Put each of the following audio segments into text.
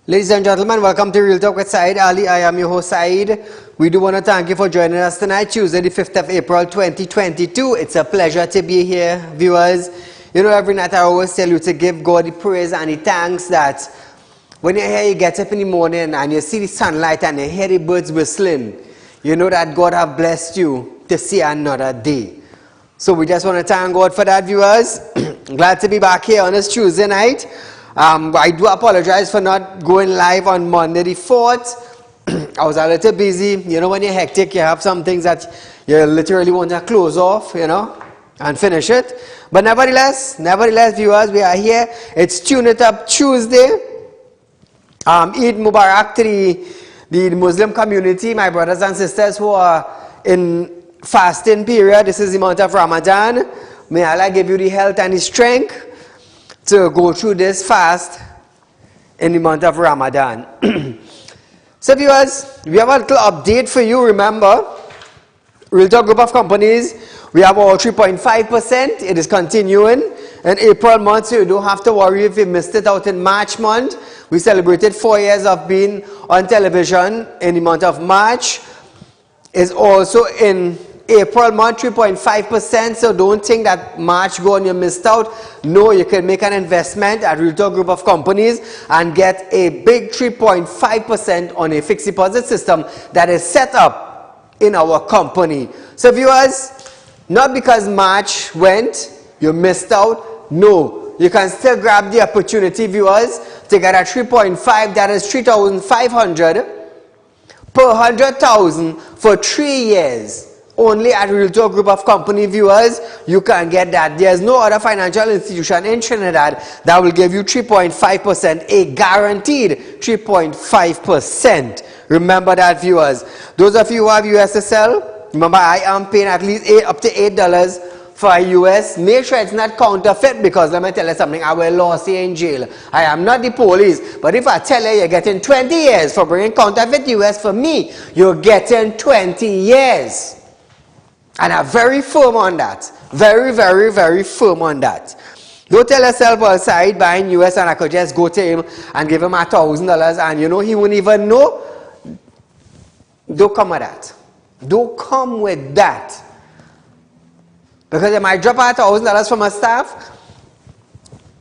Ladies and gentlemen, welcome to Real Talk with Saieed Ali. I am your host Saeed. We do want to thank you for joining us tonight, Tuesday the 5th of April 2022. It's a pleasure to be here, viewers. You know, every night I always tell you to give God the praise and the thanks that when you're here, you get up in the morning and you see the sunlight and you hear the birds whistling, you know that God have blessed you to see another day. So we just want to thank God for that, viewers. Glad to be back here on this Tuesday night. I do apologize for not going live on Monday the 4th. I was a little busy. You know, when you're hectic, you have some things that you literally want to close off, you know, and finish it. But nevertheless, viewers, we are here. It's Tune It Up Tuesday. Eid Mubarak to the Muslim community, my brothers and sisters who are in fasting period. This is the month of Ramadan. May Allah give you the health and the strength to go through this fast in the month of Ramadan. So viewers, we have a little update for you. Remember, Real Talk group of companies, we have all 3.5%. It is continuing in April month, so you don't have to worry if you missed it out in March month. We celebrated 4 years of being on television in the month of March. It's also in April month, 3.5%, so don't think that March go and you missed out. No, you can make an investment at Real Talk group of companies and get a big 3.5% on a fixed deposit system that is set up in our company. So viewers, not because March went, you missed out. No, you can still grab the opportunity, viewers, to get a 3.5, that is 3,500 per 100,000 for 3 years. Only at Real Talk group of company, viewers, you can get that. There's no other financial institution in Trinidad that will give you 3.5%, a guaranteed 3.5%. Remember that, viewers. Those of you who have USSL, remember I am paying at least up to $8 for a US. Make sure it's not counterfeit, because let me tell you something, I will lose you in jail. I am not the police, but if I tell you you're getting 20 years for bringing counterfeit US for me, you're getting 20 years. And I'm very firm on that. Very, very, very firm on that. Don't tell yourself outside buying US and I could just go to him and give him $1,000 and you know he won't even know. Don't come with that. Don't come with that. Because they might drop $1,000 from a staff,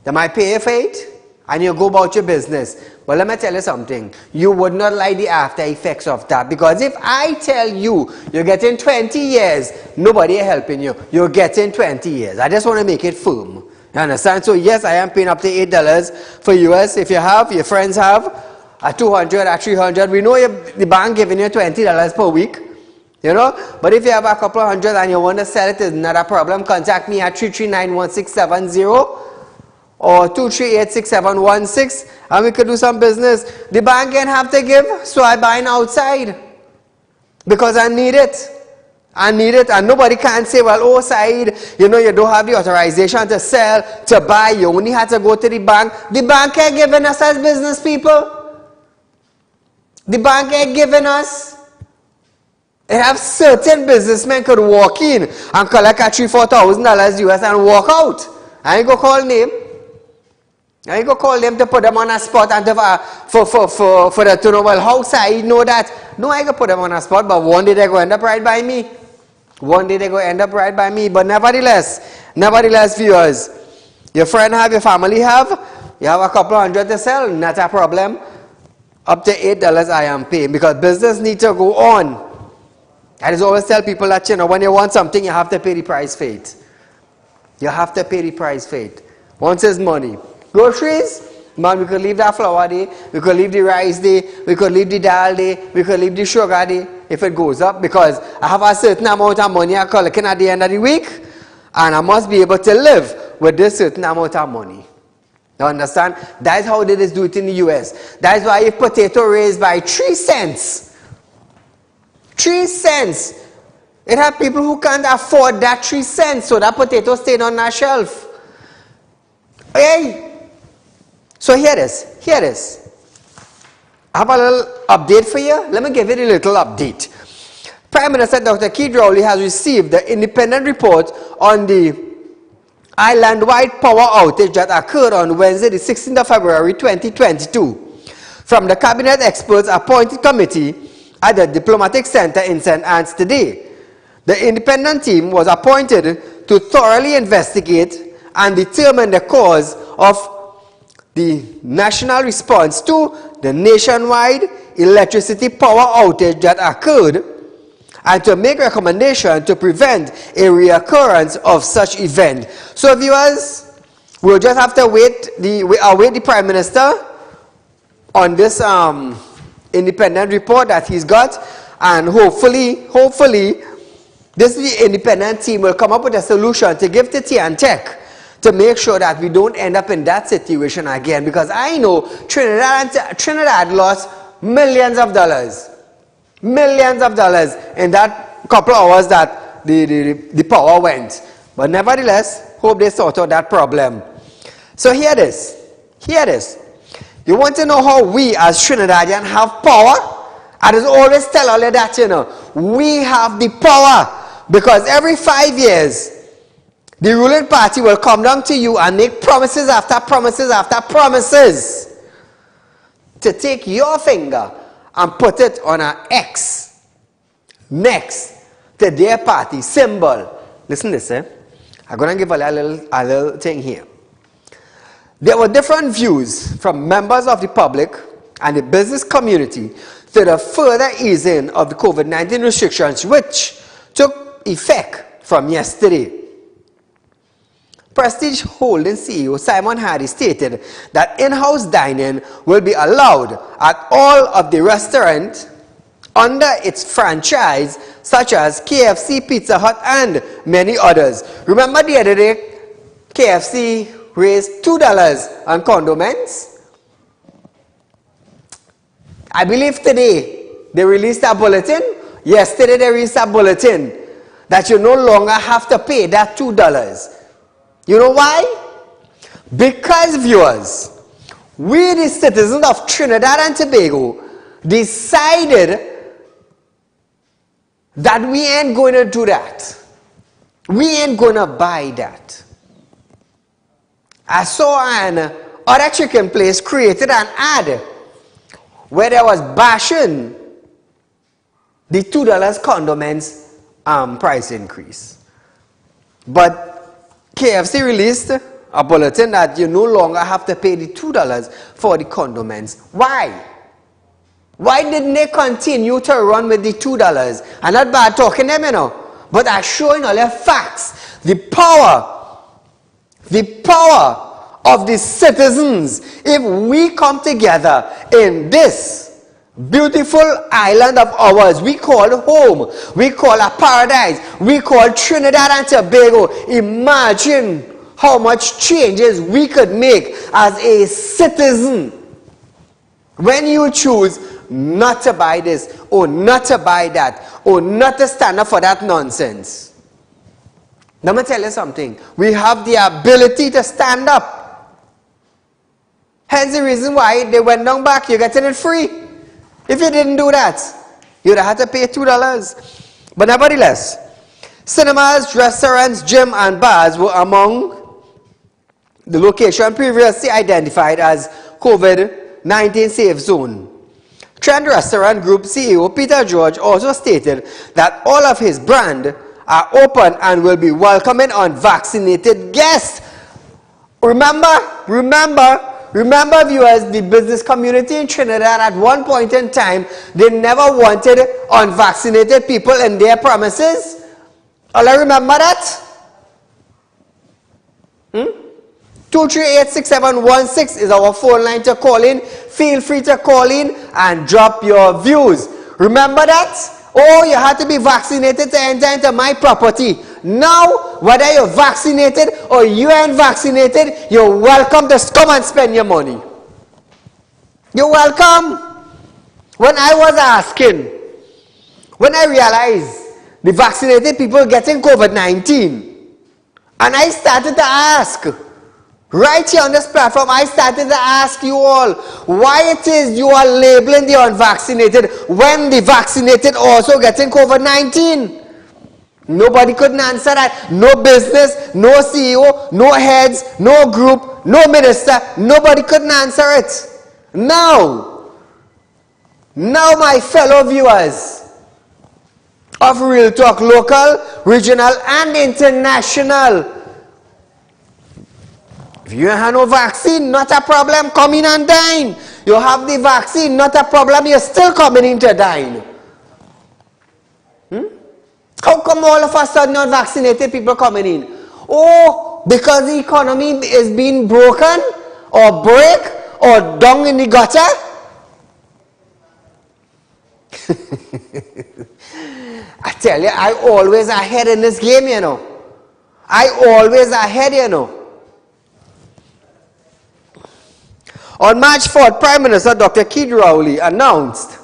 they might pay you for it, and you go about your business. But let me tell you something, you would not like the after effects of that, because if I tell you you're getting 20 years, nobody is helping you. You're getting 20 years. I just want to make it firm. You understand? So yes, I am paying up to $8 for US. If you have, your friends have, at 200, at 300, we know the bank giving you $20 per week. You know, but if you have a couple of hundred and you want to sell it, it's not a problem. Contact me at 339-1670 or 238-6716 and we could do some business. The bank can have to give, so I buy it outside because I need it. I need it, and nobody can say, well, oh, Saeed, you know, you don't have the authorization to sell, to buy, you only have to go to the bank. The bank ain't giving us as business people. The bank ain't giving us. It have certain businessmen could walk in and collect a $3,000-4,000 US and walk out. I ain't go call name. I ain't go call them to put them on a spot and for them to know, well, how Saeed know that? No, I ain't go put them on a spot, but one day they go end up right by me. One day they go end up right by me. But nevertheless, viewers, your friend have, your family have, you have a couple hundred to sell, not a problem. Up to $8 I am paying, because business needs to go on. I just always tell people that, you know, when you want something, you have to pay the price for it. You have to pay the price for it. Once it's money. Groceries, man, we could leave that flour day, we could leave the rice day, we could leave the dal day, we could leave the sugar day if it goes up, because I have a certain amount of money I'm collecting at the end of the week, and I must be able to live with this certain amount of money. You understand? That's how they just do it in the US. That's why if potato raised by 3 cents, 3 cents. It have people who can't afford that 3 cents, so that potato stayed on that shelf. Hey! So here it is. I have a little update for you. Let me give you a little update. Prime Minister Dr. Keith Rowley has received the independent report on the island-wide power outage that occurred on Wednesday, the 16th of February 2022. from the Cabinet Experts Appointed Committee at the Diplomatic Center in St. Anne's today. The independent team was appointed to thoroughly investigate and determine the cause of the national response to the nationwide electricity power outage that occurred, and to make recommendations to prevent a reoccurrence of such event. So viewers, we'll just have to await the Prime Minister on this independent report that he's got, and hopefully this independent team will come up with a solution to give to TNTech to make sure that we don't end up in that situation again, because I know Trinidad lost millions of dollars in that couple of hours that the power went. But nevertheless, hope they sort out that problem. So here it is. You want to know how we as Trinidadians have power? I just always tell all of that, you know. We have the power because every 5 years, the ruling party will come down to you and make promises after promises after promises to take your finger and put it on an X next to their party symbol. Listen to this, I'm going to give a little thing here. There were different views from members of the public and the business community to the further easing of the COVID-19 restrictions, which took effect from yesterday. Prestige Holdings CEO Simon Hardy stated that in-house dining will be allowed at all of the restaurants under its franchise, such as KFC, Pizza Hut, and many others. Remember the other day, KFC raised $2 on condiments? I believe today they released a bulletin. Yesterday they released a bulletin that you no longer have to pay that $2. You know why? Because, viewers, we the citizens of Trinidad and Tobago decided that we ain't going to do that. We ain't going to buy that. I saw an other chicken place created an ad where there was bashing the $2 condiments price increase. But KFC released a bulletin that you no longer have to pay the $2 for the condiments. Why? Why didn't they continue to run with the $2? I'm not bad talking them, you know, but I'm showing all the facts. The power of the citizens. If we come together in this beautiful island of ours, we call home, we call a paradise, we call Trinidad and Tobago. Imagine how much changes we could make as a citizen when you choose not to buy this, or not to buy that, or not to stand up for that nonsense. Let me tell you something. We have the ability to stand up. Hence the reason why they went down back. You're getting it free. If you didn't do that, you'd have had to pay $2. But nevertheless, cinemas, restaurants, gym, and bars were among the location previously identified as COVID-19 safe zone. Trend Restaurant Group CEO Peter George also stated that all of his brand are open and will be welcoming unvaccinated guests. Remember viewers, the business community in Trinidad at one point in time, they never wanted unvaccinated people in their premises. All I remember that? 238-6716 is our phone line to call in. Feel free to call in and drop your views. Remember that? Oh, you had to be vaccinated to enter into my property. Now, whether you're vaccinated or you ain't vaccinated, you're welcome to come and spend your money. You're welcome. When I realized the vaccinated people getting COVID-19, and I started to ask, right here on this platform, I started to ask you all why it is you are labeling the unvaccinated when the vaccinated also getting COVID-19. Nobody couldn't answer that. No business, no CEO, no heads, no group, no minister. Nobody couldn't answer it. Now, Now, my fellow viewers of Real Talk Local, Regional and International, if you have no vaccine, not a problem, come in and dine. You have the vaccine, not a problem, you're still coming in to dine. How come all of us are not vaccinated people coming in? Oh, because the economy is being broken or break or down in the gutter? I tell you, I always ahead in this game, you know. I always ahead, you know. On March 4th, Prime Minister Dr. Saieed Ali announced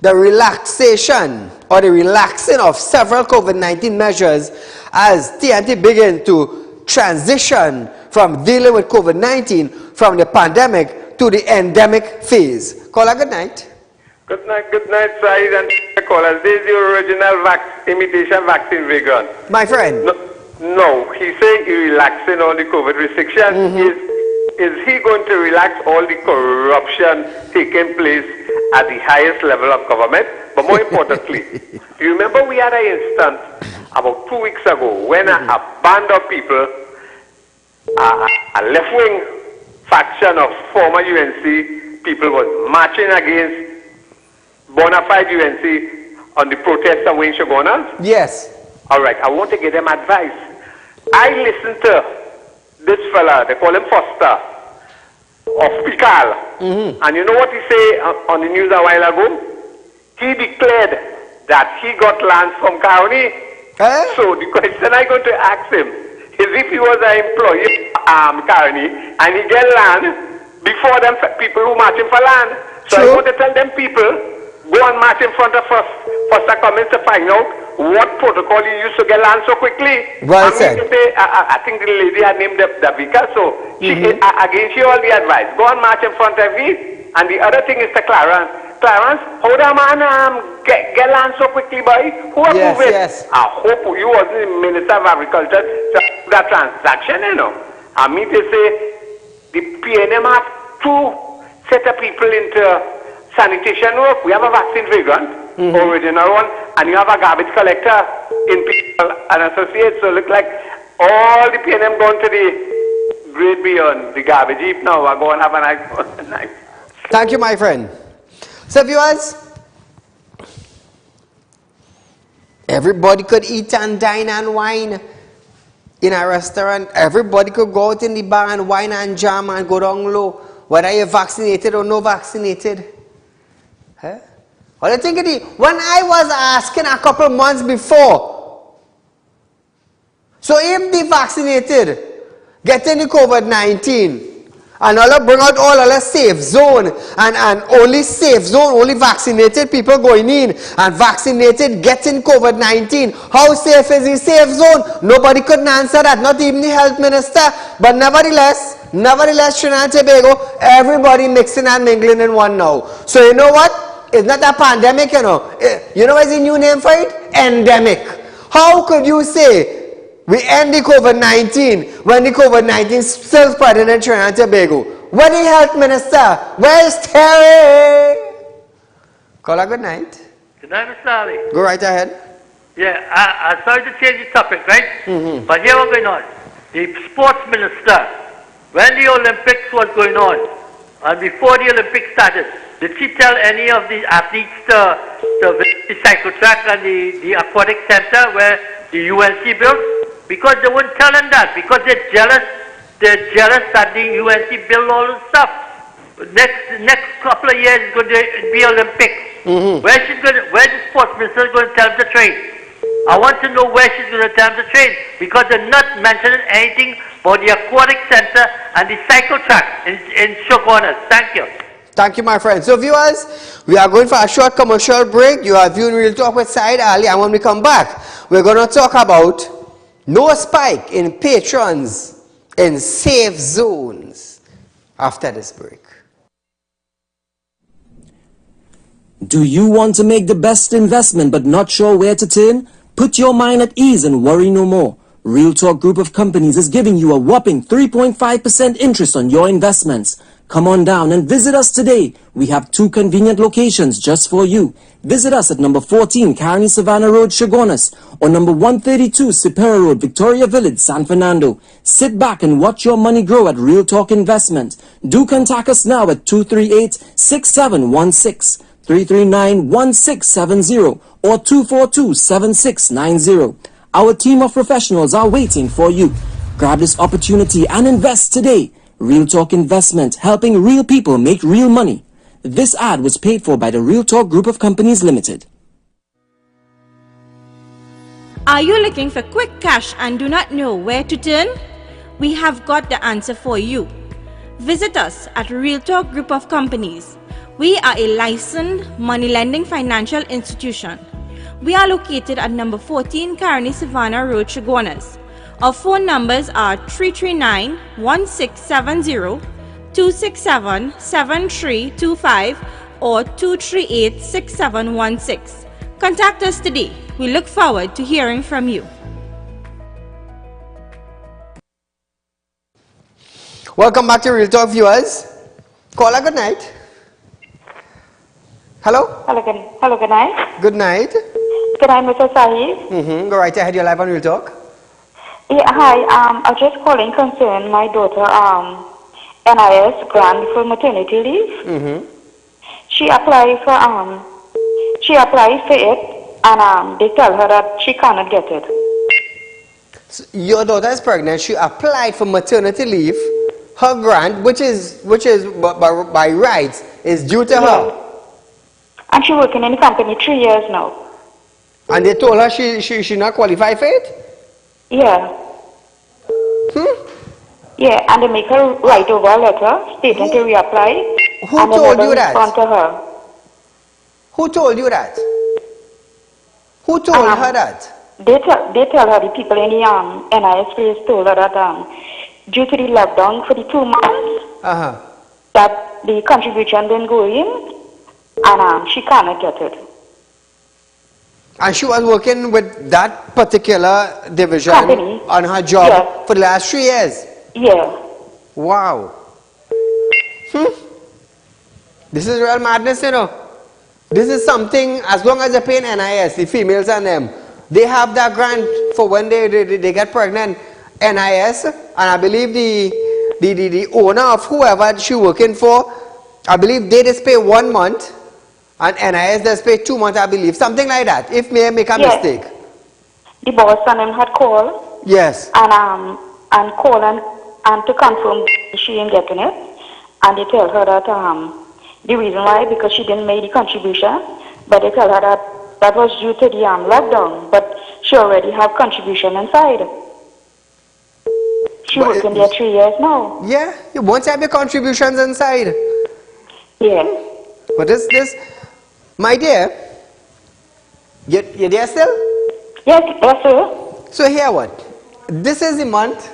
the relaxation or the relaxing of several COVID-19 measures as TNT began to transition from dealing with COVID-19 from the pandemic to the endemic phase. Caller, good night. Good night, Saeed and callers. This is the original imitation vaccine vegan. My friend. No, he's saying he's relaxing all the COVID restrictions. Is he going to relax all the corruption taking place at the highest level of government? But more importantly, you remember we had an instance about 2 weeks ago when a band of people, a left-wing faction of former UNC people was marching against bona fide UNC on the protest of Wayne Shogunas? Yes. All right, I want to give them advice. I listened to this fella, they call him Foster, of Pikal. And you know what he said on the news a while ago? He declared that he got land from County. So the question I'm going to ask him is if he was an employee of County and he get land before them people who marching for land. So I want to tell them people, go and march in front of us for comments to find out what protocol you used to get land so quickly. Well said. I think the lady had named Davika, so again she all the advice. Go and march in front of me. And the other thing is to Clarence. Clarence, how the man get land so quickly, boy? Who approved it? Yes. I hope you was the Minister of Agriculture to that transaction, you know. I mean to say the PNM have to set up people into sanitation work. We have a vaccine vagrant, original one, and you have a garbage collector in people and associates. So look like all the PNM going to the great beyond the garbage heap now. I go and have a nice. Thank you, my friend. So viewers, everybody could eat and dine and wine in a restaurant. Everybody could go out in the bar and wine and jam and go down low, whether you're vaccinated or no vaccinated. Huh? What do you think of it? When I was asking a couple months before, so if the vaccinated getting the COVID-19 and all bring out all of the safe zone and only safe zone, only vaccinated people going in and vaccinated getting COVID-19, how safe is the safe zone? Nobody couldn't answer that, not even the health minister. But nevertheless, Trinidad and Tobago, everybody mixing and mingling in one now. So you know what? It's not a pandemic, you know. You know what's the new name for it? Endemic. How could you say we end the COVID-19 when the COVID-19 is still spreading in Trinidad and Tobago? Where the health minister? Where's Terry? Caller, good night. Good night, Mr. Ali. Go right ahead. Yeah, I'm sorry to change the topic, right? But here what's going on. The sports minister, when the Olympics was going on, and before the Olympics started, did she tell any of the athletes to visit the cycle track and the aquatic center where the UNC built? Because they wouldn't tell them that, because they're jealous that the UNC built all this stuff. Next couple of years is going to be Olympics. Where's the sports minister going to tell them to train? I want to know where she's going to tell them to train, because they're not mentioning anything about the aquatic center and the cycle track in Shogunas. Thank you. Thank you, my friend. So viewers, we are going for a short commercial break. You are viewing Real Talk with Saieed Ali, and when we come back, we're going to talk about no spike in patrons in safe zones after this break. Do you want to make the best investment but not sure where to turn? Put your mind at ease and worry no more. Real Talk Group of Companies is giving you a whopping 3.5% interest on your investments. Come on down and visit us today. We have 2 convenient locations just for you. Visit us at number 14 Carney Savannah Road, Chaguanas, or number 132 Superior Road, Victoria Village, San Fernando. Sit back and watch your money grow at Real Talk Investment. Do contact us now at 238-6716, 339-1670, or 242-7690. Our team of professionals are waiting for you. Grab this opportunity and invest today. Real Talk Investment, helping real people make real money. This ad was paid for by the Real Talk Group of Companies Limited. Are you looking for quick cash and do not know where to turn? We have got the answer for you. Visit us at Real Talk Group of Companies. We are a licensed money lending financial institution. We are located at number 14 Carney Savannah Road, Chaguanas. Our phone numbers are 339-1670, 267-7325 or 238-6716. Contact us today. We look forward to hearing from you. Welcome back to Real Talk, viewers. Caller, good night. Hello? Hello, good night. Good night. Good night, Mr. Saeed. Go right ahead, you're live on Real Talk. Yeah, hi. I was just calling concern my daughter, NIS grant for maternity leave. She applied for it, and they tell her that she cannot get it. So your daughter is pregnant. She applied for maternity leave. Her grant, which is by rights, is due to her. And she's working in the company 3 years now. And they told her she not qualified for it? Yeah. Yeah, and they make her write over a letter stating to reapply. Who and told they you that? respond to her. Who told you that? Who told her that? They tell her, the people in the NIS place told her that due to the lockdown for the 2 months, that the contribution didn't go in, and she cannot get it. And she was working with that particular division Company. on her job for the last 3 years? Yeah. Wow. This is real madness, you know. This is something, as long as they pay in NIS, the females and them, they have that grant for when they get pregnant, NIS, and I believe the owner of whoever she's working for, I believe they just pay 1 month, and NIS just pay 2 months, I believe, something like that, if may make a mistake. The boss and him had called. Yes. And call and to confirm she ain't getting it, and they tell her that the reason why, because she didn't make the contribution, but they tell her that was due to the lockdown, but she already have contribution inside. She working there 3 years now. Yeah, you won't have your contributions inside. Yeah. But this, my dear, you there still? Yes, sir. So here what? This is the month.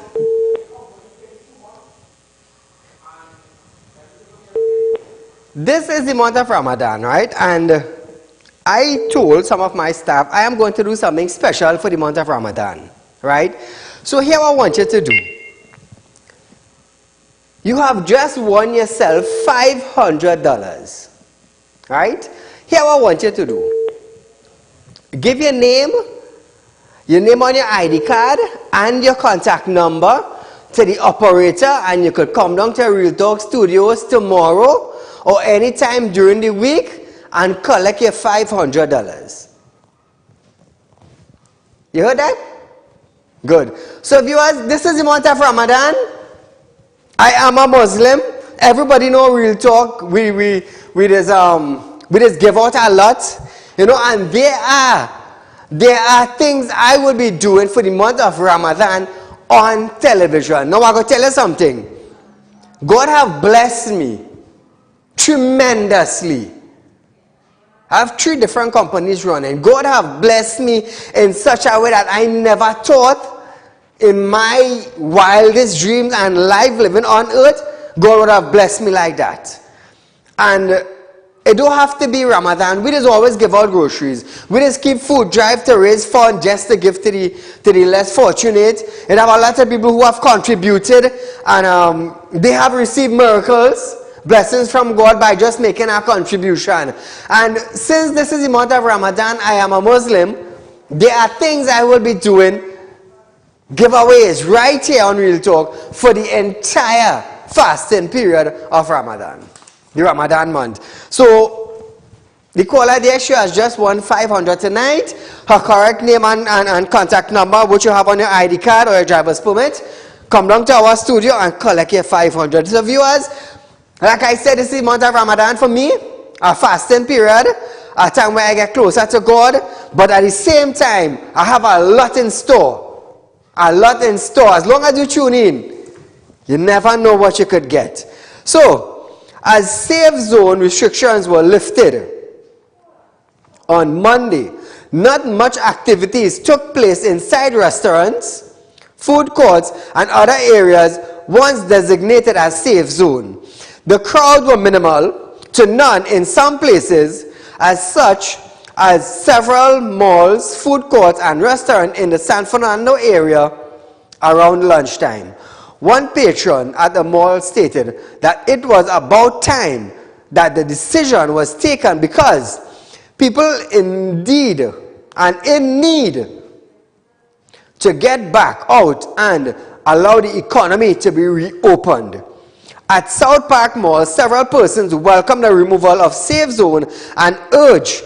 This is the month of Ramadan, right? And I told some of my staff I am going to do something special for the month of Ramadan, right? So here I want you to do. You have just won yourself $500, right? Here I want you to do. Give your name on your ID card, and your contact number to the operator, and you could come down to Real Talk Studios tomorrow or anytime during the week and collect your $500. You heard that? Good. So viewers, this is the month of Ramadan. I am a Muslim. Everybody know Real Talk. We just give out a lot, you know, and there are things I will be doing for the month of Ramadan on television. Now I'm going to tell you something. God have blessed me tremendously. I have 3 different companies running. God have blessed me in such a way that I never thought in my wildest dreams and life living on earth, God would have blessed me like that. And It don't have to be Ramadan. We just always give out groceries. We just keep food drive to raise funds just to give to the less fortunate. And have a lot of people who have contributed and they have received miracles, blessings from God by just making a contribution. And since this is the month of Ramadan, I am a Muslim, there are things I will be doing, giveaways right here on Real Talk for the entire fasting period of Ramadan, the Ramadan month. So the caller there, she has just won 500 tonight. Her correct name and contact number, which you have on your ID card or your driver's permit. Come down to our studio and collect your 500. So viewers, like I said, this is the month of Ramadan for me, a fasting period, a time where I get closer to God, but at the same time, I have a lot in store. A lot in store. As long as you tune in, you never know what you could get. So, as safe zone restrictions were lifted on Monday, not much activities took place inside restaurants, food courts, and other areas once designated as safe zone. The crowds were minimal to none in some places, as such as several malls, food courts, and restaurants in the San Fernando area around lunchtime. One patron at the mall stated that it was about time that the decision was taken because people indeed and in need to get back out and allow the economy to be reopened. At South Park Mall, several persons welcomed the removal of safe zone and urged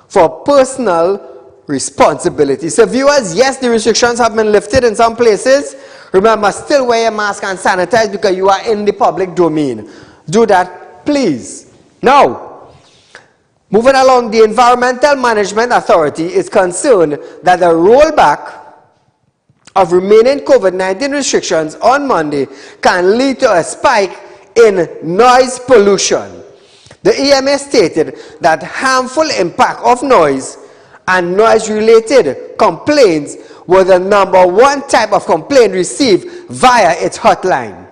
for personal responsibility. So viewers, yes, the restrictions have been lifted in some places. Remember, still wear your mask and sanitize because you are in the public domain. Do that, please. Now, moving along, the Environmental Management Authority is concerned that the rollback of remaining COVID-19 restrictions on Monday can lead to a spike in noise pollution. The EMA stated that harmful impact of noise and noise-related complaints were the #1 type of complaint received via its hotline.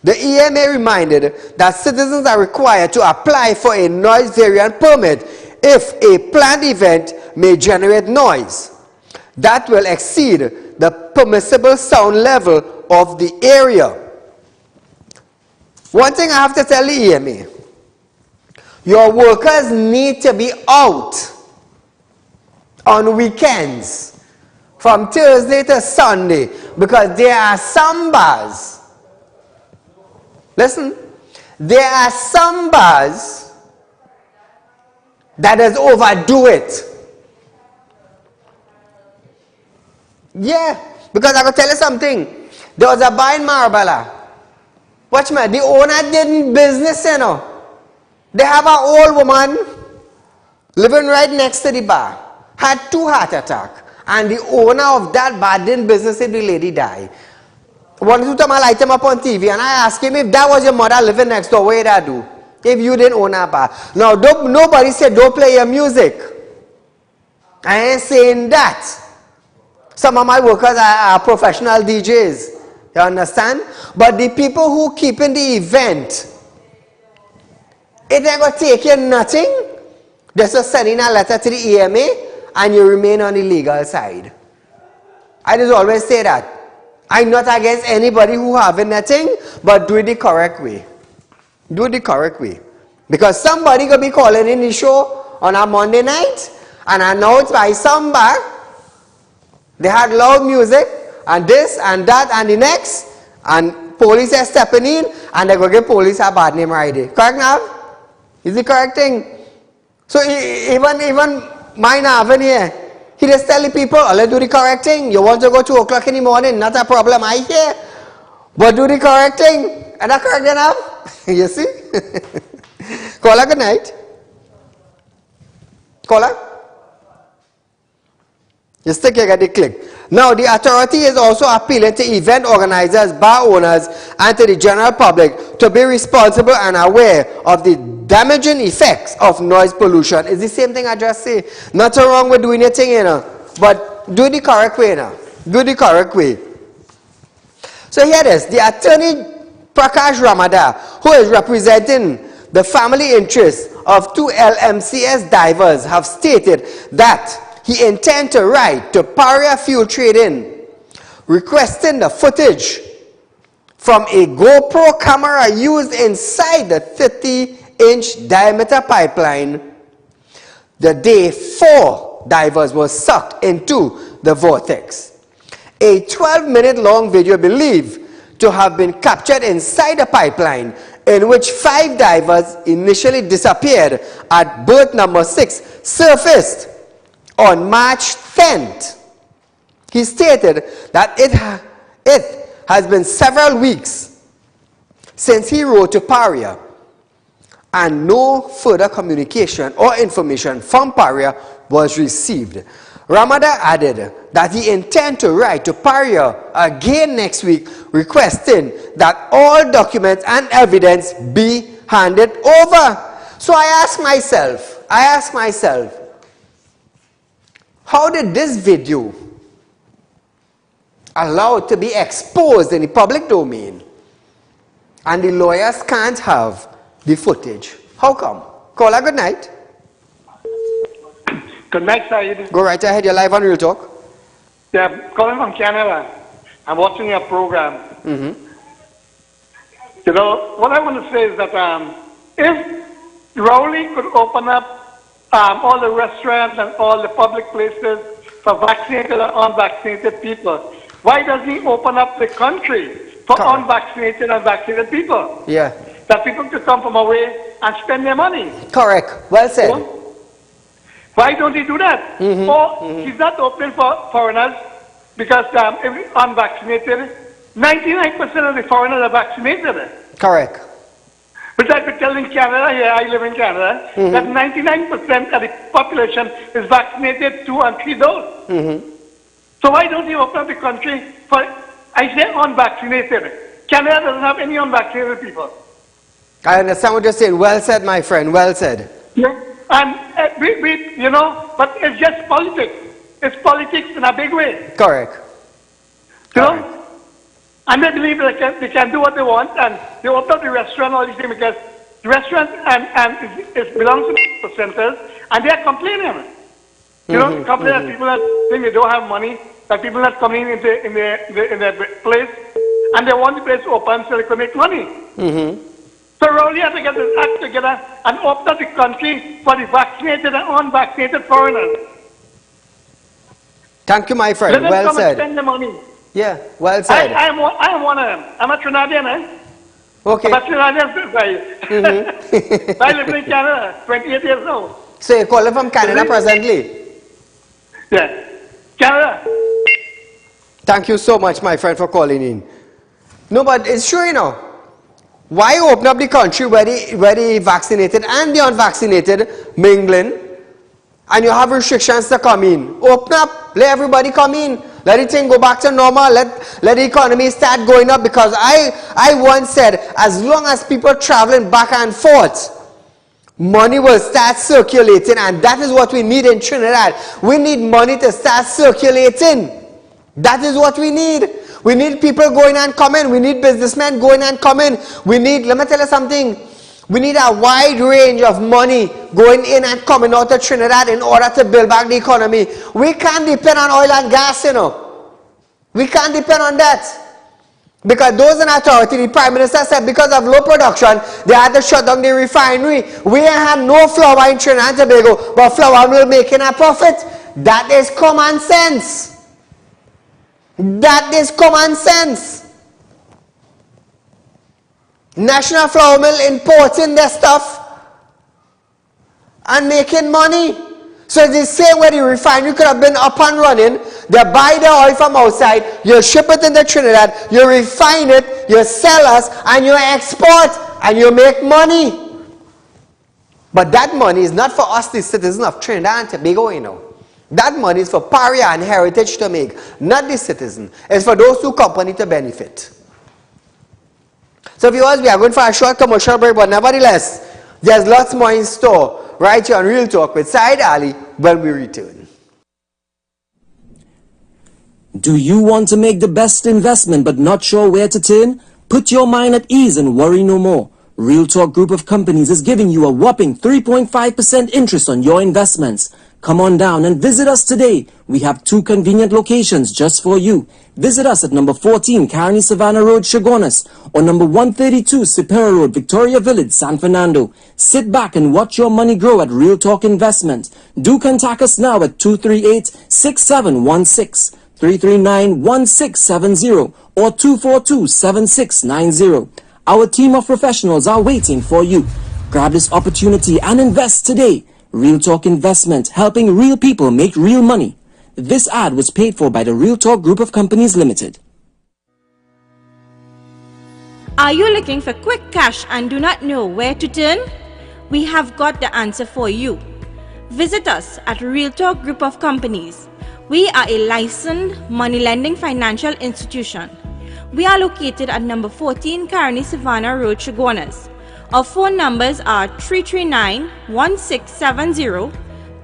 The EMA reminded that citizens are required to apply for a noise variant permit if a planned event may generate noise that will exceed the permissible sound level of the area. One thing I have to tell the EMA, your workers need to be out on weekends from Thursday to Sunday because there are some bars. Listen, there are some bars that does overdo it. Yeah, because I could tell you something. There was a bar in Marabella. Watch me, the owner didn't business, you know. They have an old woman living right next to the bar. Had 2 heart attacks. And the owner of that bar didn't business if the lady died. One time I light him up on TV and I asked him if that was your mother living next door, what would I do? If you didn't own a bar. Now, nobody said don't play your music. I ain't saying that. Some of my workers are professional DJs. You understand? But the people who keep in the event, it ain't going to take you nothing. Just to send in a letter to the EMA and you remain on the legal side. I just always say that. I'm not against anybody who having nothing, but do it the correct way. Do it the correct way. Because somebody going to be calling in the show on a Monday night and announced by some bar they had loud music and this and that and the next, and police are stepping in and they're going to give police a bad name right there. Correct now? Is the correct thing? So even mine happen here. He just tell the people, oh, let's do the correct thing. You want to go 2 o'clock in the morning, not a problem, I hear. But do the correct thing. And that correct enough? You see? Caller, good night. Caller? You still can get the click. Now, the authority is also appealing to event organizers, bar owners, and to the general public to be responsible and aware of the damaging effects of noise pollution. It's the same thing I just say. Nothing wrong with doing your thing, you know, but do the correct way now. Do the correct way. So here it is. The attorney Prakash Ramada, who is representing the family interests of two LMCS divers have stated that he intends to write to Paria Fuel Trading, requesting the footage from a GoPro camera used inside the 30-inch diameter pipeline the day 4 divers were sucked into the vortex. A 12-minute long video believed to have been captured inside the pipeline, in which 5 divers initially disappeared at berth number 6, surfaced on March 10th. He stated that it has been several weeks since he wrote to Paria, and no further communication or information from Paria was received. Ramada added that he intends to write to Paria again next week, requesting that all documents and evidence be handed over. So I ask myself, how did this video allow it to be exposed in the public domain and the lawyers can't have the footage? How come? Caller, good night. Good night, Saieed. Go right ahead, you're live on Real Talk. Yeah, calling from Canada. I'm watching your program. You know, what I want to say is that if Rowley could open up all the restaurants and all the public places for vaccinated and unvaccinated people, why doesn't he open up the country for unvaccinated and vaccinated people? Yeah. That people could come from away and spend their money. Correct. Well said. You know? Why don't he do that? Or he's not open for foreigners because if unvaccinated, 99% of the foreigners are vaccinated. Correct. But I could tell in Canada, here I live in Canada, that 99% of the population is vaccinated 2 and 3 doses. So why don't you open up the country for, I say unvaccinated. Canada doesn't have any unvaccinated people. I understand what you're saying. Well said, my friend. Well said. Yeah. And you know, but it's just politics. It's politics in a big way. Correct. You know? And they believe they can do what they want, and they open up the restaurant, all these things, because the restaurant and it belongs to the centers, and they are complaining. You know, complaining that people that think they don't have money, that people are coming in their place, and they want the place open so they can make money. So Rowley has to get this act together and open up the country for the vaccinated and unvaccinated foreigners. Thank you, my friend. Let them well come said. and spend the money. Yeah, well said. I am one of them. I'm a Trinidadian, eh? Okay. I'm a Trinidadian guy. I live in Canada, 28 years old. So you're calling from Canada presently? Yeah. Canada. Thank you so much, my friend, for calling in. No, but it's true, you know. Why open up the country where the vaccinated and the unvaccinated mingling, and you have restrictions to come in? Open up, let everybody come in, let the thing go back to normal, let the economy start going up, because I once said, as long as people traveling back and forth, money will start circulating, and that is what we need in Trinidad. We need money to start circulating. That is what we need. We need people going and coming. We need businessmen going and coming. We need, let me tell you something, we need a wide range of money going in and coming out of Trinidad in order to build back the economy. We can't depend on oil and gas, you know. We can't depend on that. Because those in authority, the Prime Minister said because of low production, they had to shut down the refinery. We have no flour in Trinidad and Tobago, but flour will make a profit. That is common sense. That is common sense. National Flour Mill importing their stuff and making money. So it's the same way the refinery could have been up and running. They buy the oil from outside, you ship it into Trinidad, you refine it, you sell us, and you export, and you make money. But that money is not for us, the citizens of Trinidad and Tobago, you know. That money is for Paria and Heritage to make, not the citizen. It's for those two companies to benefit. So viewers, we are going for a short commercial break, but nevertheless, there's lots more in store right here on Real Talk with Saieed Ali when we return. Do you want to make the best investment but not sure where to turn? Put your mind at ease and worry no more. Real Talk Group of Companies is giving you a whopping 3.5% interest on your investments. Come on down and visit us today. We have 2 convenient locations just for you. Visit us at number 14 Carney Savannah Road, Chaguanas, or number 132 Superior Road, Victoria Village, San Fernando. Sit back and watch your money grow at Real Talk Investment. Do contact us now at 238-6716, 339-1670, or 242-7690. Our team of professionals are waiting for you. Grab this opportunity and invest today. Real Talk Investment, helping real people make real money. This ad was paid for by the Real Talk Group of Companies Limited. Are you looking for quick cash and do not know where to turn? We have got the answer for you. Visit us at Real Talk Group of Companies. We are a licensed money lending financial institution. We are located at number 14 Carney Savannah Road, Chaguanas. Our phone numbers are 339-1670,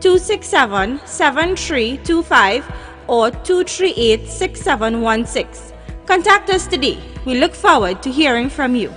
267-7325 or 238-6716. Contact us today. We look forward to hearing from you.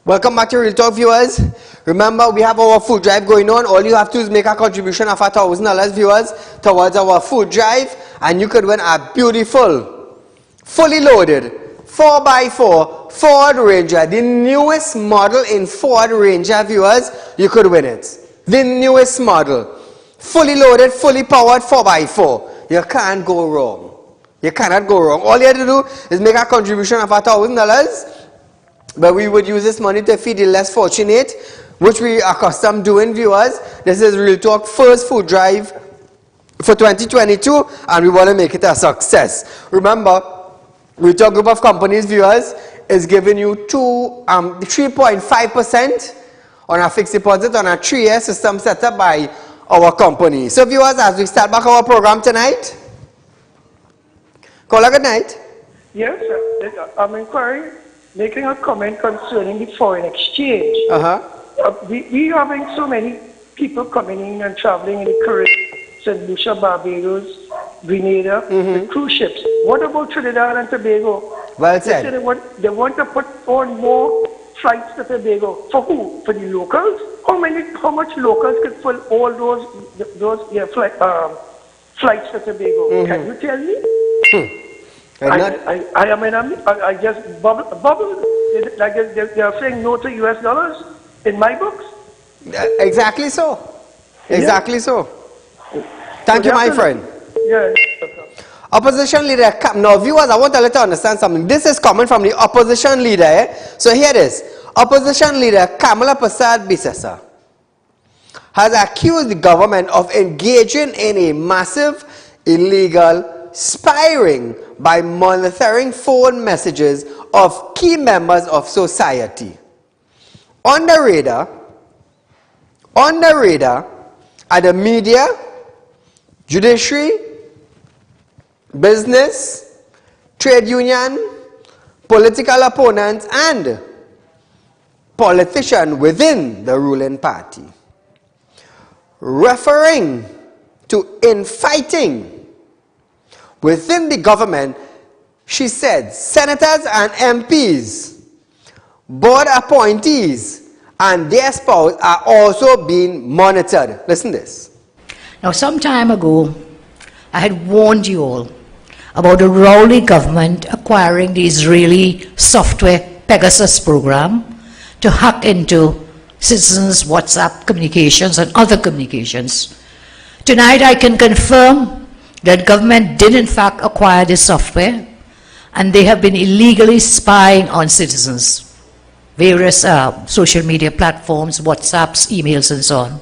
Welcome back to Real Talk, viewers. Remember, we have our food drive going on. All you have to do is make a contribution of $1,000, viewers, towards our food drive, and you could win a beautiful, fully loaded 4x4 Ford Ranger, the newest model in Ford Ranger, viewers. You could win it. The newest model, fully loaded, fully powered 4x4. You can't go wrong. You cannot go wrong. All you have to do is make a contribution of $1,000, but we would use this money to feed the less fortunate, which we are accustomed doing, viewers. This is Real Talk first food drive for 2022, and we want to make it a success. Remember, Real Talk Group of Companies, viewers, is giving you 3.5% on a fixed deposit on a 3-year system set up by our company. So, viewers, as we start back our program tonight, caller, good night. Yes, sir. I'm inquiring, making a comment concerning the foreign exchange. We having so many people coming in and traveling in the Caribbean, St. Lucia, Barbados, Grenada, with cruise ships. What about Trinidad and Tobago? Well said. They want to put on more flights to Tobago. For who? For the locals? How much locals could fill all those flights to Tobago? Can you tell me? I am I just bubble. Like they are saying no to US dollars in my books. Exactly so. Exactly so. Thank you, my friend. Yeah. Opposition leader, now viewers, I want to let you understand something. This is coming from the opposition leader. Eh? So here it is. Opposition leader Kamala Prasad Bisesa has accused the government of engaging in a massive illegal spying by monitoring phone messages of key members of society. On the radar are the media, judiciary, business, trade union, political opponents, and politicians within the ruling party. Referring to infighting within the government, she said senators and MPs, board appointees, and their spouse are also being monitored. Listen to this. Now, some time ago, I had warned you all about the Rowley government acquiring the Israeli software Pegasus program to hack into citizens' WhatsApp communications and other communications. Tonight, I can confirm that government did in fact acquire this software, and they have been illegally spying on citizens, various social media platforms, WhatsApps, emails, and so on.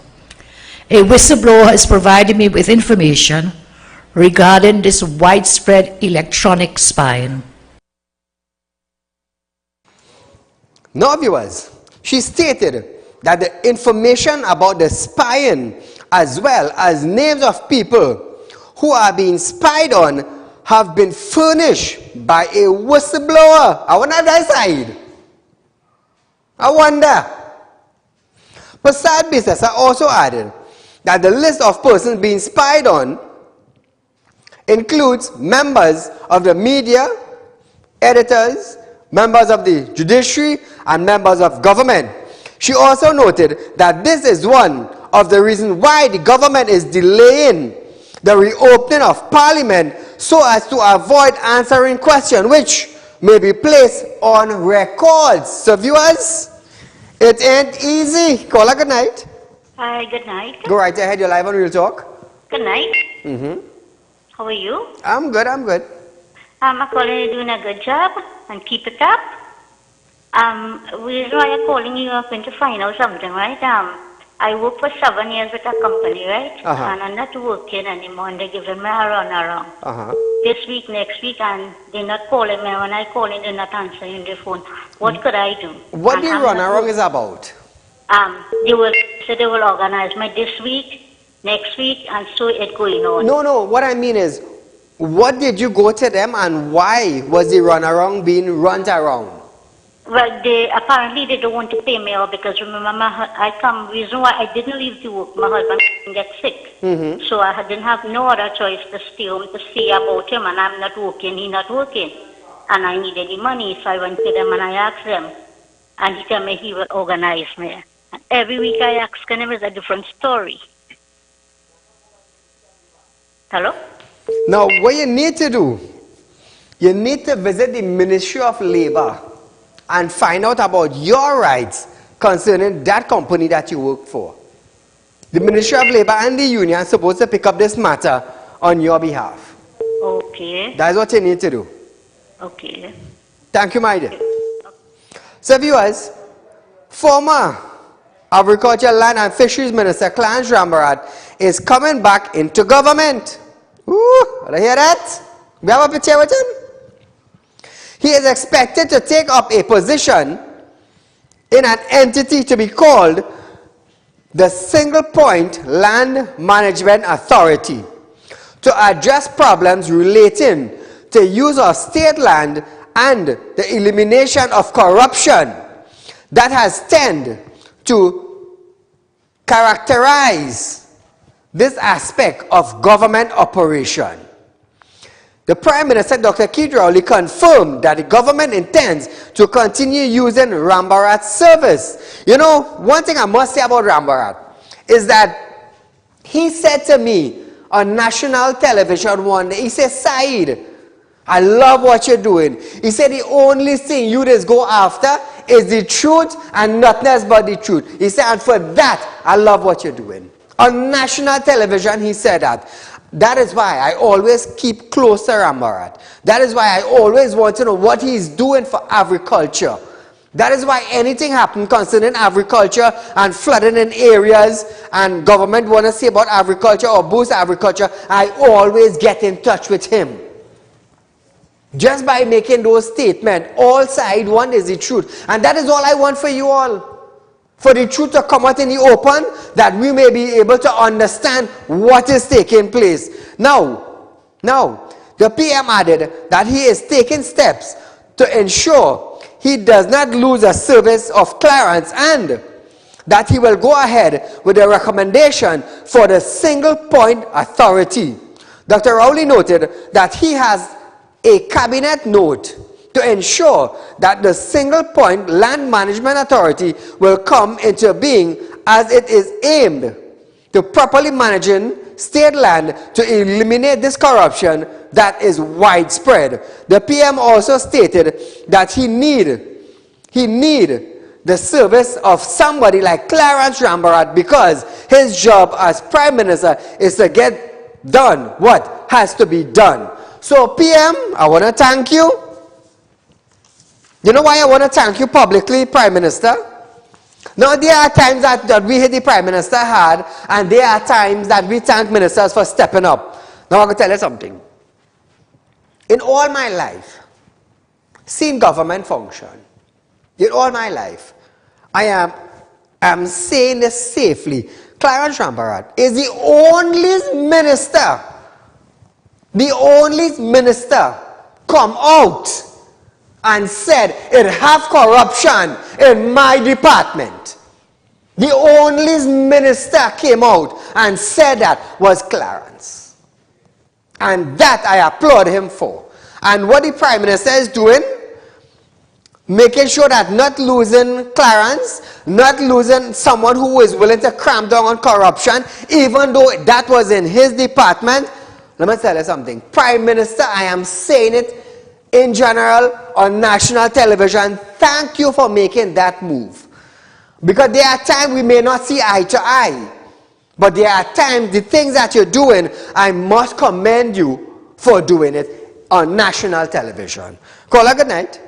A whistleblower has provided me with information regarding this widespread electronic spying. Now, viewers, she stated that the information about the spying, as well as names of people who are being spied on, have been furnished by a whistleblower. I wonder that side. I wonder. Prasad Bisesa also added that the list of persons being spied on includes members of the media, editors, members of the judiciary, and members of government. She also noted that this is one of the reasons why the government is delaying the reopening of Parliament so as to avoid answering questions which may be placed on records. So viewers, it ain't easy. Caller, good night. Hi, good night. Go right ahead, you're live on Real Talk. Good night. How are you? I'm good, I'm good. I'm calling you doing a good job and keep it up. Reason why I'm calling you, I'm going to find out something, right? I work for 7 years with a company, right? And I'm not working anymore, and they're giving me a runaround. This week, next week, and they're not calling me. When I call in, they're not answering the phone. What could I do? What the runaround is about? They will say they will organize me this week, next week, and so it's going on. No, what I mean is, what did you go to them and why was the runaround being run around? Well, apparently they don't want to pay me out because remember, reason why I didn't leave to work, my husband get sick. So I didn't have no other choice to stay home to see about him, and I'm not working, he's not working. And I needed the money, so I went to them and I asked them. And he told me he will organize me. And every week I ask him is a different story. Hello? Now, what you need to do, you need to visit the Ministry of Labor and find out about your rights concerning that company that you work for. The Ministry of Labor and the union are supposed to pick up this matter on your behalf. Okay. That's what you need to do. Okay. Thank you, my dear. So viewers, former Agriculture, Land and Fisheries Minister Clarence Rambarat is coming back into government. Ooh, did you hear that? We have a picture with him? He is expected to take up a position in an entity to be called the Single Point Land Management Authority to address problems relating to use of state land and the elimination of corruption that has tended to characterize this aspect of government operation. The Prime Minister, Dr. Saieed Ali, confirmed that the government intends to continue using Rambarat's service. You know, one thing I must say about Rambarat is that he said to me on national television one day, he said, Saeed, I love what you're doing. He said the only thing you just go after is the truth and nothing else but the truth. He said, and for that, I love what you're doing. On national television, he said that. That is why I always keep close to Rambarat. That is why I always want to know what he's doing for agriculture. That is why anything happens concerning agriculture and flooding in areas and government want to say about agriculture or boost agriculture, I always get in touch with him. Just by making those statements, all side one is the truth. And that is all I want for you all. For the truth to come out in the open, that we may be able to understand what is taking place. Now, the PM added that he is taking steps to ensure he does not lose a service of Clarence and that he will go ahead with the recommendation for the Single Point Authority. Dr. Rowley noted that he has a cabinet note to ensure that the Single Point Land Management Authority will come into being as it is aimed to properly managing state land to eliminate this corruption that is widespread. The PM also stated that he need the service of somebody like Clarence Rambarat because his job as Prime Minister is to get done what has to be done. So PM, I want to thank you. You know why I want to thank you publicly, Prime Minister? Now, there are times that we hit the Prime Minister hard, and there are times that we thank ministers for stepping up. Now, I'm going to tell you something. In all my life, seeing government function, in all my life, I am saying this safely, Clarence Rambarat is the only minister come out and said it have corruption in my department. The only minister came out and said that was Clarence. And that I applaud him for. And what the Prime Minister is doing, making sure that not losing Clarence, not losing someone who is willing to cramp down on corruption, even though that was in his department. Let me tell you something. Prime Minister, I am saying it in general on national television, thank you for making that move. Because there are times we may not see eye to eye. But there are times, the things that you're doing, I must commend you for doing it on national television. Caller, good night.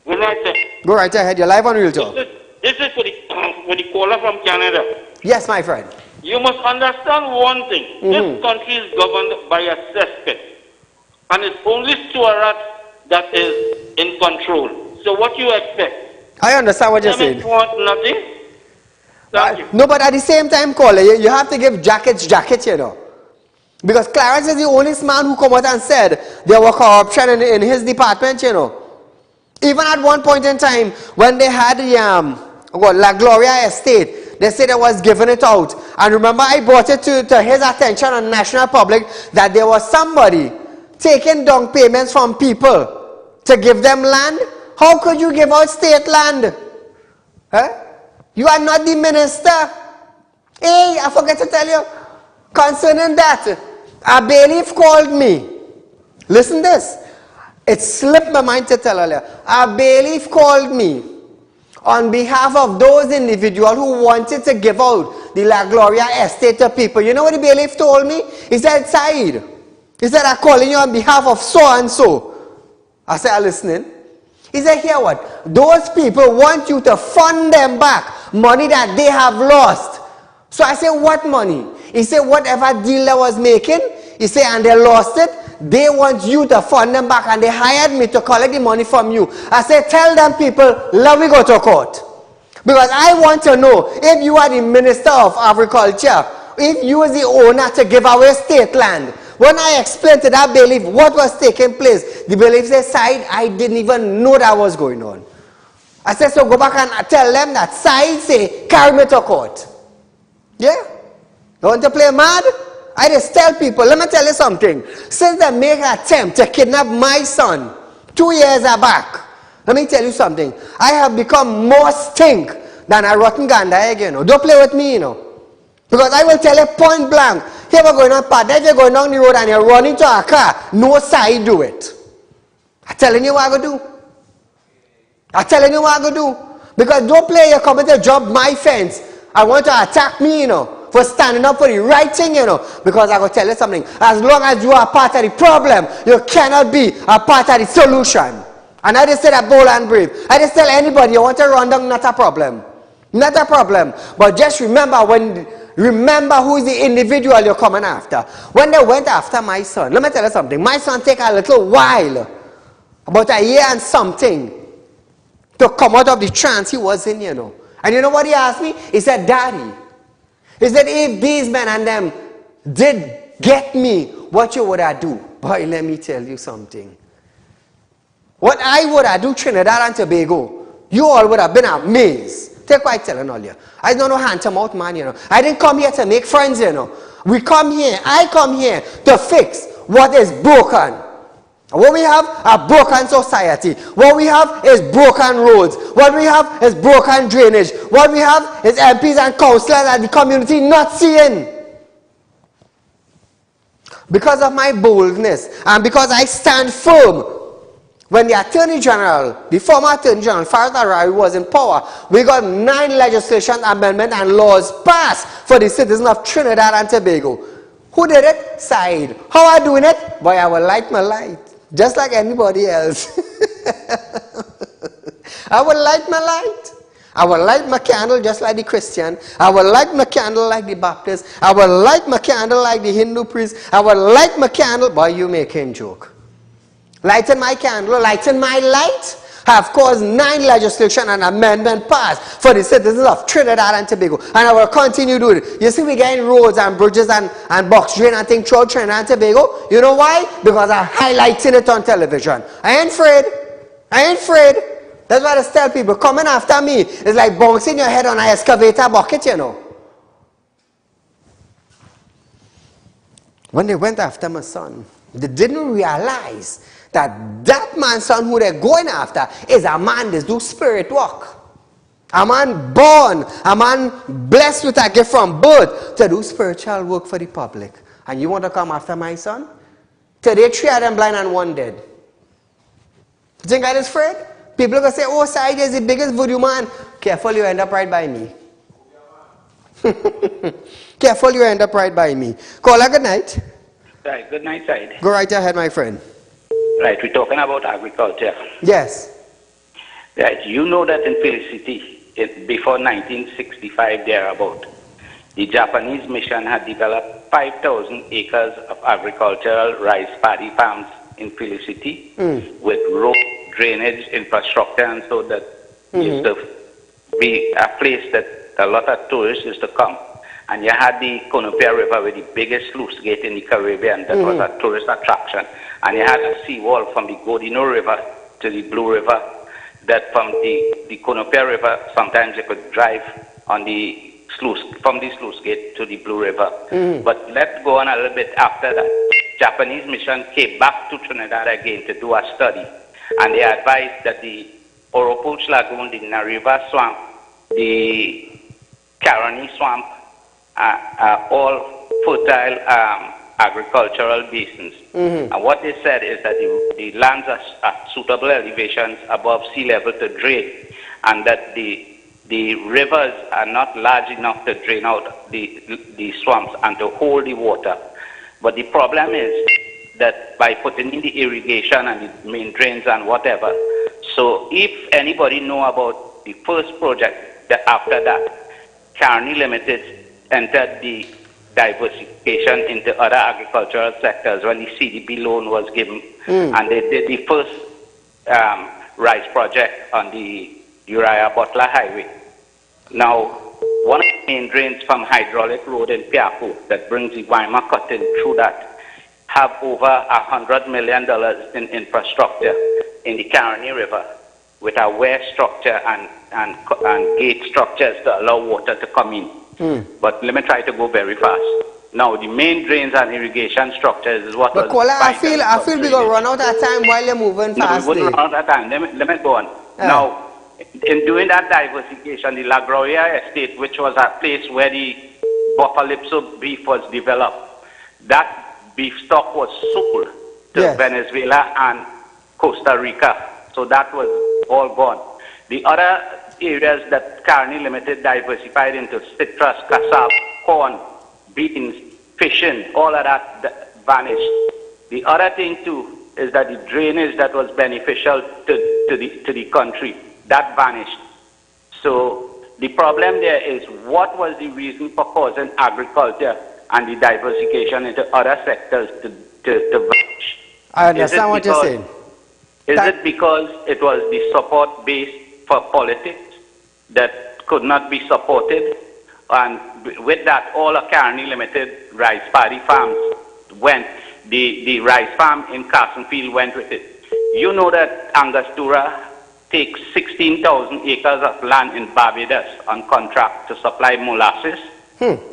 Good night, sir. Go right ahead. You're live on Real Talk. This is for the caller from Canada. Yes, my friend. You must understand one thing. This country is governed by a cesspit. And it's only Surat that is in control. So what you expect? I understand what you're saying. Want nothing? Thank you. No, but at the same time, caller, you have to give jackets, you know. Because Clarence is the only man who come out and said there was corruption in his department, you know. Even at one point in time, when they had the La Gloria estate, they said they was giving it out. And remember, I brought it to his attention on national public that there was somebody taking down payments from people to give them land. How could you give out state land? Huh? You are not the minister. Hey, I forgot to tell you, concerning that, a bailiff called me. Listen this. It slipped my mind to tell earlier. A bailiff called me on behalf of those individuals who wanted to give out the La Gloria estate to people. You know what the bailiff told me? He said, Saeed, he said, I'm calling you on behalf of so and so. I said, I'm listening. He said, hear what? Those people want you to fund them back money that they have lost. So I said, what money? He said, whatever deal they was making, he said, and they lost it, they want you to fund them back, and they hired me to collect the money from you. I said, tell them people, let me go to court. Because I want to know, if you are the Minister of Agriculture, if you are the owner to give away state land. When I explained to that bailiff what was taking place, the bailiff said, Saeed, I didn't even know that was going on. I said, so go back and tell them that Saeed say, carry me to court. Yeah? Don't want to play mad? I just tell people, let me tell you something. Since they make an attempt to kidnap my son 2 years back, let me tell you something. I have become more stink than a rotten gander egg, you know. Don't play with me, you know. Because I will tell you point blank, here we're going on path, if you're going down the road and you're running to a car, no side do it. I'm telling you what I'm going to do. I'm telling you what I'm going to do. Because don't play, you're coming to jump my fence. I want to attack me, you know, for standing up for the right thing, you know. Because I'm going to tell you something. As long as you are part of the problem, you cannot be a part of the solution. And I just say that bold and brave. I just tell anybody you want to run down, not a problem. Not a problem. But just remember who is the individual you're coming after. When they went after my son, let me tell you something. My son take a little while, about a year and something, to come out of the trance he was in, you know. And you know what he asked me? He said, Daddy, he said, if these men and them did get me, what you would I do? Boy, let me tell you something. What I would I do, Trinidad and Tobago, you all would have been amazed. Take what I'm telling all you. I don't know hand-to-mouth man, you know. I didn't come here to make friends, you know. I come here to fix what is broken. What we have, a broken society. What we have is broken roads. What we have is broken drainage. What we have is MPs and councillors and the community not seeing. Because of my boldness and because I stand firm. When the Attorney General, the former Attorney General, Farid Arari, was in power, we got 9 legislation amendments and laws passed for the citizens of Trinidad and Tobago. Who did it? Saeed. How are I doing it? Boy, I will light my light, just like anybody else. I will light my light. I will light my candle just like the Christian. I will light my candle like the Baptist. I will light my candle like the Hindu priest. I will light my candle. Boy, you making joke. Lighten my candle, lighten my light, have caused 9 legislation and amendment passed for the citizens of Trinidad and Tobago. And I will continue doing it. You see we getting roads and bridges and box drain and things throughout Trinidad and Tobago. You know why? Because I'm highlighting it on television. I ain't afraid. I ain't afraid. That's why I just tell people, coming after me is like bouncing your head on an excavator bucket, you know. When they went after my son, They didn't realize that that man's son who they're going after is a man that do spirit work. A man born, a man blessed with a gift from birth to do spiritual work for the public. And you want to come after my son? Today, 3 of them blind and 1 dead. You think that is Fred? People are going to say, oh, Saieed is the biggest voodoo man. Careful, you end up right by me. Careful, you end up right by me. Caller, good night. Right, good night, Saieed. Go right ahead, my friend. Right, we're talking about agriculture. Yes. Right, you know that in Felicity, before 1965 thereabout, the Japanese mission had developed 5,000 acres of agricultural rice paddy farms in Felicity with road drainage infrastructure, and so that used to be a place that a lot of tourists used to come. And you had the Conopia River with the biggest sluice gate in the Caribbean that was a tourist attraction. And you had a seawall from the Godino River to the Blue River, that from the Conopia River, sometimes you could drive on the sluice, from the sluice gate to the Blue River. But let's go on a little bit after that. Japanese mission came back to Trinidad again to do a study. And they advised that the Oropouche Lagoon, the Nariva Swamp, the Caroni Swamp, are all fertile agricultural basins. And what they said is that the lands are at suitable elevations above sea level to drain, and that the rivers are not large enough to drain out the swamps and to hold the water. But the problem is that by putting in the irrigation and the main drains and whatever, so if anybody know about the first project, that after that, Carney Limited entered the diversification into other agricultural sectors when the CDB loan was given, and they did the first rice project on the Uriah Butler Highway. Now, one of the main drains from Hydraulic Road in Piapo that brings the Waima cutting through that have over $100 million in infrastructure in the Caroni River with a weir structure and gate structures to allow water to come in. But let me try to go very fast. Now, the main drains and irrigation structures is what. But Kola, I feel we're going to run out of time while you're moving fast. No, we wouldn't run out of time. Let me go on. Now, in doing that diversification, the La Gloria estate, which was a place where the Buffalipso beef was developed, that beef stock was sold to Venezuela and Costa Rica. So that was all gone. The other areas that Carney Limited diversified into citrus, cassava, corn, beans, fishing, all of that vanished. The other thing too is that the drainage that was beneficial to the country, that vanished. So the problem there is, what was the reason for causing agriculture and the diversification into other sectors to vanish? I understand what you're saying. Is it because it was the support base for politics that could not be supported? And with that, all of Carney Limited rice paddy farms went. The rice farm in Carsonfield went with it. You know that Angostura takes 16,000 acres of land in Barbados on contract to supply molasses.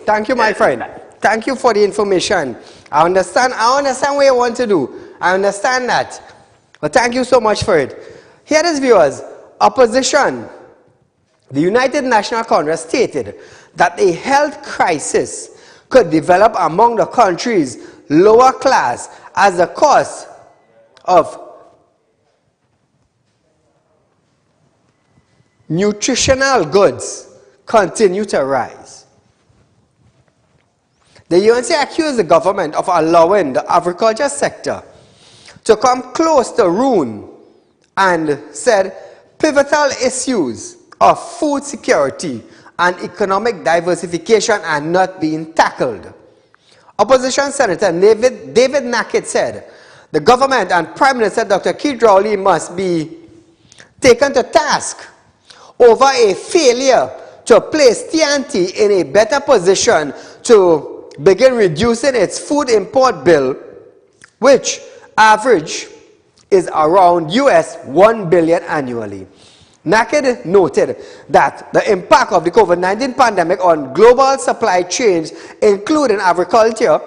Thank you, my friend. Thank you for the information. I understand what you want to do. I understand that. But thank you so much for it. Here is, viewers, opposition. The United National Congress stated that a health crisis could develop among the country's lower class as the cost of nutritional goods continue to rise. The UNC accused the government of allowing the agriculture sector to come close to ruin and said pivotal issues of food security and economic diversification are not being tackled. Opposition Senator David Nackett said the government and Prime Minister Dr. Keith Rowley must be taken to task over a failure to place TNT in a better position to begin reducing its food import bill, which average is around $1 billion annually. Nackett noted that the impact of the COVID-19 pandemic on global supply chains, including agriculture,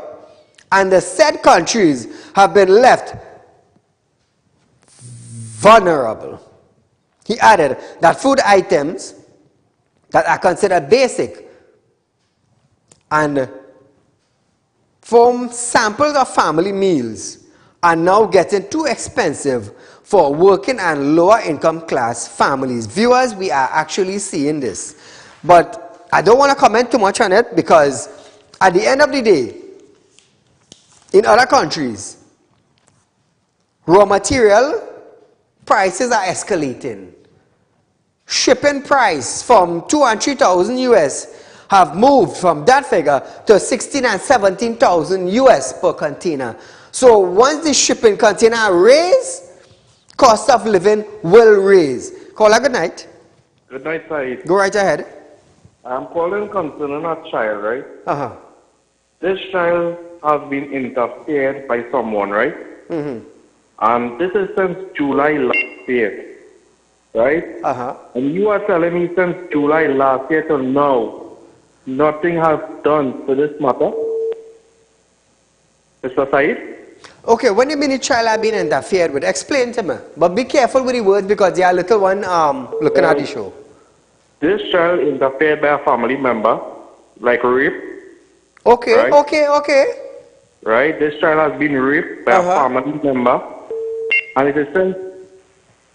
and the said countries have been left vulnerable. He added that food items that are considered basic and form samples of family meals are now getting too expensive for working and lower income class families. Viewers, we are actually seeing this. But I don't want to comment too much on it because at the end of the day, in other countries, raw material prices are escalating. Shipping price from 2,000 and 3,000 US have moved from that figure to 16,000 and 17,000 US per container. So once the shipping container raise, cost of living will raise. Caller, good night. Good night, Saeed. Go right ahead. I'm calling concerning a child, right? Uh-huh. This child has been interfered by someone, right? Mm-hmm. And this is since July last year, right? Uh-huh. And you are telling me since July last year till now, nothing has done for this matter? Mr. Saeed? Okay, when you mean the child has been interfered with, explain to me. But be careful with the words because they are little one looking at the show. This child interfered by a family member, like rape. Okay, right? okay. Right? This child has been raped by a family member. And it is since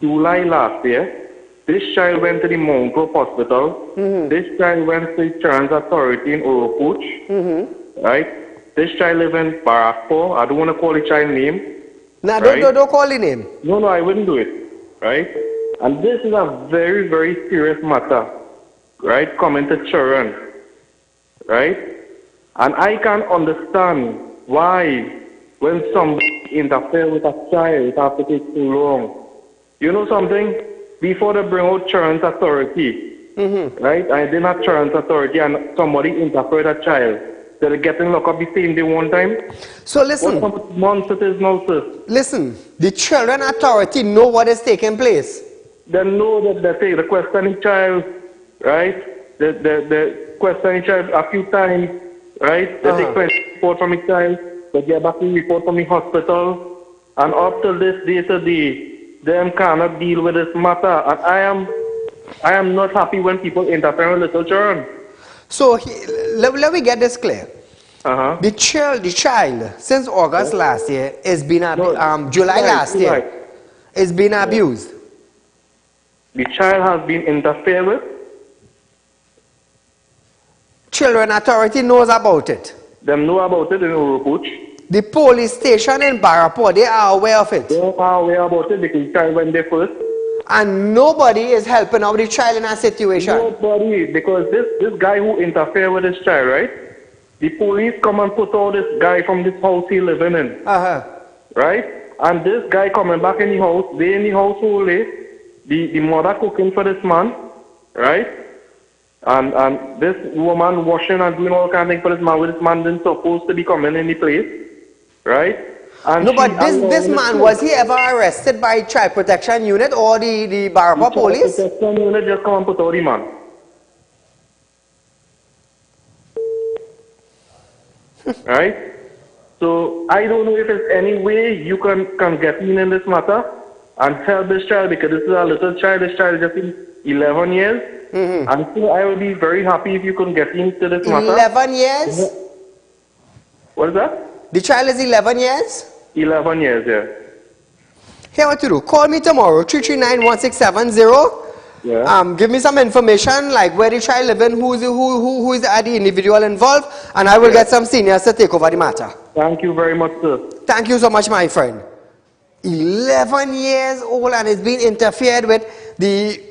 July last year. This child went to the Mount Hope Hospital. Mm-hmm. This child went to the Insurance Authority in Outage. Mm-hmm. Right? This child lives in Barakpur. I don't want to call the child name. No, right? don't call the name. No, I wouldn't do it. Right? And this is a very, very serious matter. Right? Coming to children. Right? And I can't understand why when somebody interferes with a child, it has to take too long. You know something? Before they bring out Insurance Authority, right? I didn't have Insurance Authority and somebody interfered with a child. They're getting locked up the same day one time. So listen. What months it is now, sir? Listen, the Children Authority know what is taking place. They know that they take the questioning child, right? They question the child a few times, right? They take report from the child, they get back the report from the hospital, and up till this day today, them cannot deal with this matter. And I am not happy when people interfere with little children. So let me get this clear. The child since August last year is been July last year is been abused. The child has been interfered with. Children Authority knows about it. They know about it in Outage. The police station in Barapur, they are aware of it. They are aware about it because the child went there first. And nobody is helping out the child in a situation. Nobody, because this guy who interfered with this child, right? The police come and put out this guy from this house he living in. Right? And this guy coming back in the house, they in the house whole day, the mother cooking for this man, right? And this woman washing and doing all kind of things for this man, with this man didn't supposed to be coming in the place, right? And no, but this man, was he ever arrested by Child Protection Unit or the Barapur police? Child Protection Unit just come and put out the man. Right? So I don't know if there's any way you can get in this matter and help this child, because this is a little child. This child is just 11 years. And so I will be very happy if you can get into this matter. 11 years? What is that? The child is 11 years? 11 years, yeah. Here what to do. Call me tomorrow, 339-1670. Yeah. Give me some information like where the child living, who is the individual involved, and I will get some seniors to take over the matter. Thank you very much, sir. Thank you so much, my friend. 11 years old and it's been interfered with. The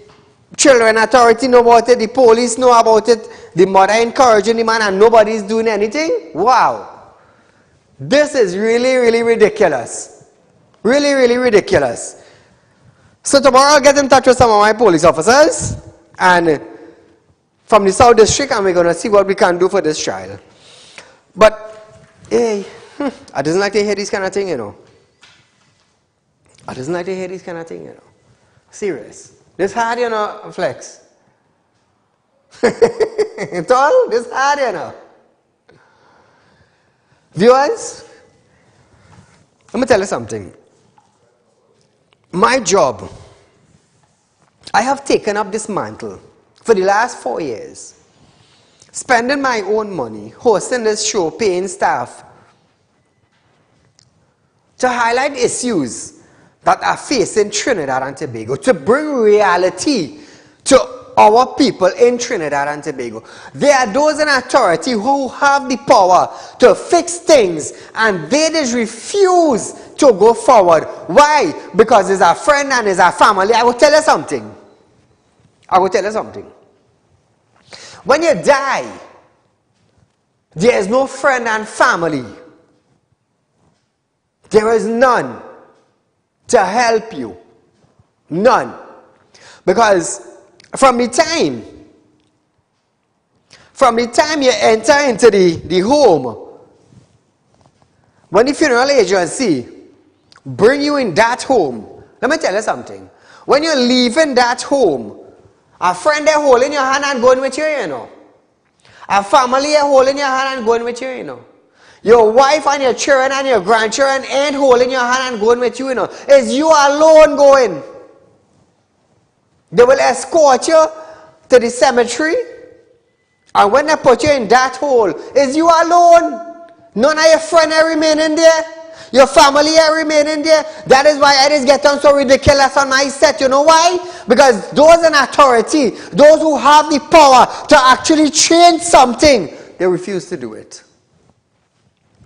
Children Authority know about it, the police know about it, the mother encouraging the man and nobody is doing anything. Wow. This is really, really ridiculous. Really, really ridiculous. So tomorrow I'll get in touch with some of my police officers and from the South District, and we're going to see what we can do for this child. But, hey, I doesn't like to hear this kind of thing, you know. I doesn't like to hear this kind of thing, you know. Serious. This hard, you know, Flex. It's all this hard, you know. Viewers, Let me tell you something. My job, I have taken up this mantle for the last 4 years, spending my own money, hosting this show, paying staff, to highlight issues that are facing Trinidad and Tobago, to bring reality to our people in Trinidad and Tobago. There are those in authority who have the power to fix things, and they just refuse to go forward. Why? Because it's a friend and it's a family. I will tell you something. When you die, there is no friend and family. There is none to help you. None. Because from the time you enter into the home, when the funeral agency bring you in that home, let me tell you something. When you're leaving that home, a friend they're holding your hand and going with you, you know. A family are holding your hand and going with you, you know. Your wife and your children and your grandchildren ain't holding your hand and going with you, you know. It's you alone going. They will escort you to the cemetery, and when they put you in that hole, it's you alone. None of your friends are remaining there. Your family are remaining there. That is why I just get on so ridiculous on my set. You know why? Because those in authority, those who have the power to actually change something, they refuse to do it.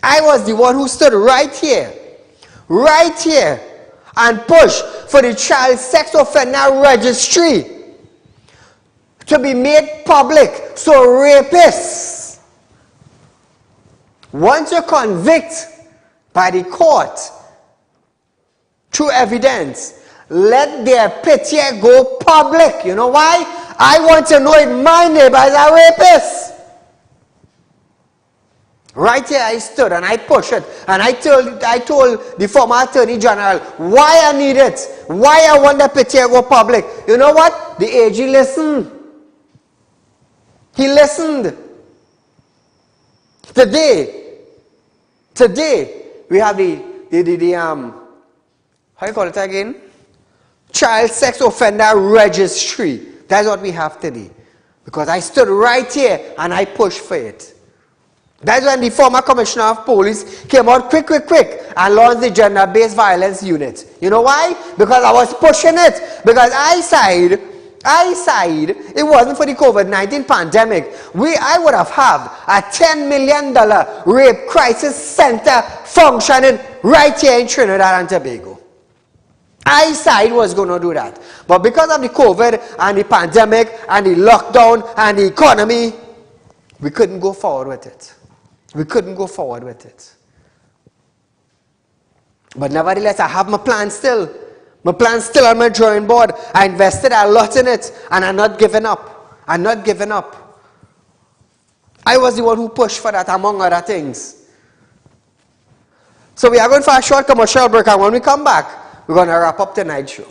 I was the one who stood right here, and pushed for the child sex offender registry to be made public. So rapists, once you convict by the court through evidence, let their picture go public. You know why? I want to know if my neighbor is a rapist. Right here I stood and I pushed it, and I told the former Attorney General why I need it, why I want the picture go public. You know what? The AG listened. He listened. Today we have the how you call it again? Child sex offender registry. That's what we have today. Because I stood right here and I pushed for it. That's when the former Commissioner of Police came out quick and launched the gender-based violence unit. You know why? Because I was pushing it. Because I side, it wasn't for the COVID-19 pandemic. I would have had a $10 million rape crisis center functioning right here in Trinidad and Tobago. I side was going to do that. But because of the COVID and the pandemic and the lockdown and the economy, we couldn't go forward with it. But nevertheless, I have my plan still. My plan still on my drawing board. I invested a lot in it, and I'm not giving up. I was the one who pushed for that, among other things. So we are going for a short commercial break, and when we come back, we're going to wrap up tonight's show.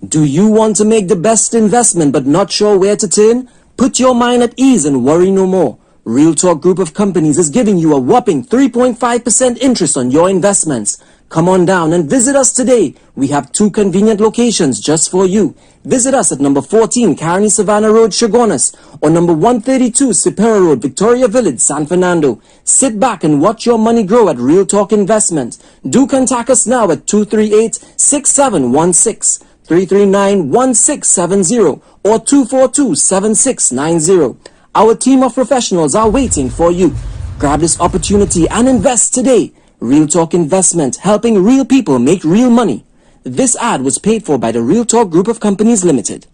Do you want to make the best investment but not sure where to turn? Put your mind at ease and worry no more. Real Talk Group of Companies is giving you a whopping 3.5% interest on your investments. Come on down and visit us today. We have 2 convenient locations just for you. Visit us at number 14 Carney Savannah Road, Chaguanas, or number 132 Sipera Road, Victoria Village, San Fernando. Sit back and watch your money grow at Real Talk Investment. Do contact us now at 238-6716. 339-1670 or 242-7690. Our team of professionals are waiting for you. Grab this opportunity and invest today. Real Talk Investment, helping real people make real money. This ad was paid for by the Real Talk Group of Companies Limited.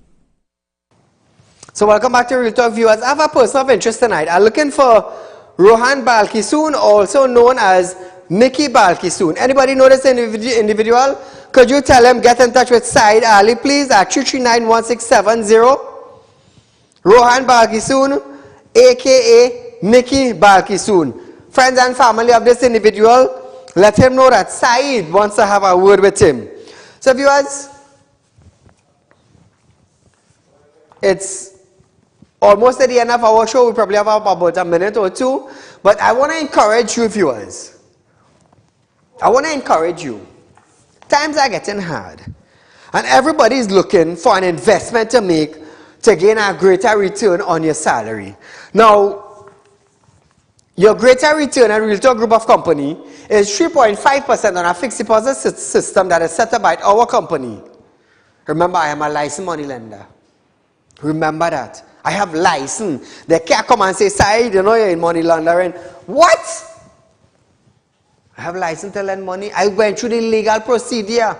So welcome back to Real Talk viewers. I have a person of interest tonight. I'm looking for Rohan Balkisoon, also known as Mickey Balkisoon. Anybody know this individual? Could you tell him get in touch with Saieed Ali, please, at 239-1670. Rohan Balkisoon, a.k.a. Mickey Balkisoon. Friends and family of this individual, let him know that Saieed wants to have a word with him. So viewers, it's almost at the end of our show. We probably have about a minute or two. But I want to encourage you viewers. I want to encourage you. Times are getting hard. And everybody is looking for an investment to make to gain a greater return on your salary. Now, your greater return at Realtor Group of Company is 3.5% on a fixed deposit system that is set up by our company. Remember, I am a licensed money lender. Remember that. I have license. They can't come and say, Saeed, you know you're in money laundering. What? I have license to lend money. I went through the legal procedure.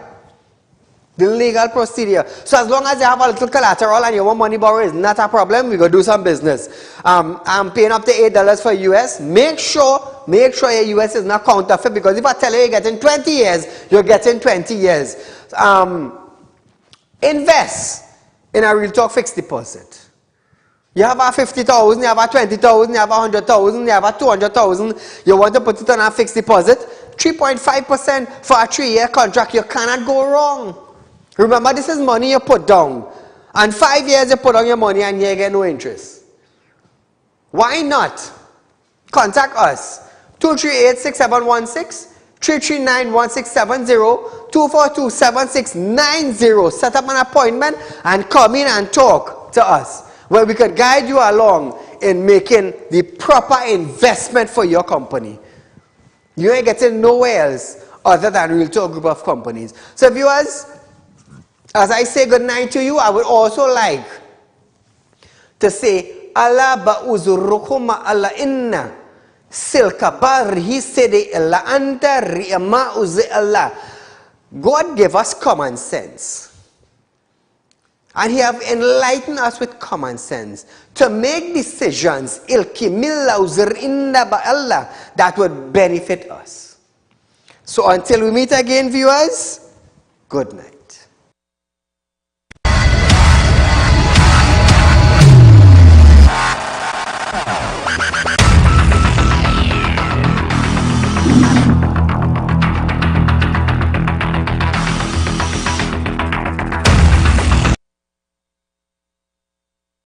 The legal procedure. So as long as you have a little collateral and you want money borrowed, it's not a problem. We go do some business. I'm paying up to $8 for US. Make sure your US is not counterfeit, because if I tell you you're getting 20 years, you're getting 20 years. Invest in a Real Talk fixed deposit. You have a 50,000, you have a 20,000, you have a 100,000, you have a 200,000. You want to put it on a fixed deposit. 3.5% for a 3-year contract. You cannot go wrong. Remember, this is money you put down. And 5 years you put on your money and you get no interest. Why not? Contact us. 238-6716, 339-1670, 242-7690. Set up an appointment and come in and talk to us, where we could guide you along in making the proper investment for your company. You ain't getting nowhere else other than Realtor Group of Companies. So viewers, as I say good night to you, I would also like to say, Allah ba'uzurukuma Allah inna silka barhi sede illa anta ri'ma uzi Allah. God gave us common sense. And He have enlightened us with common sense to make decisions that would benefit us. So until we meet again, viewers, good night.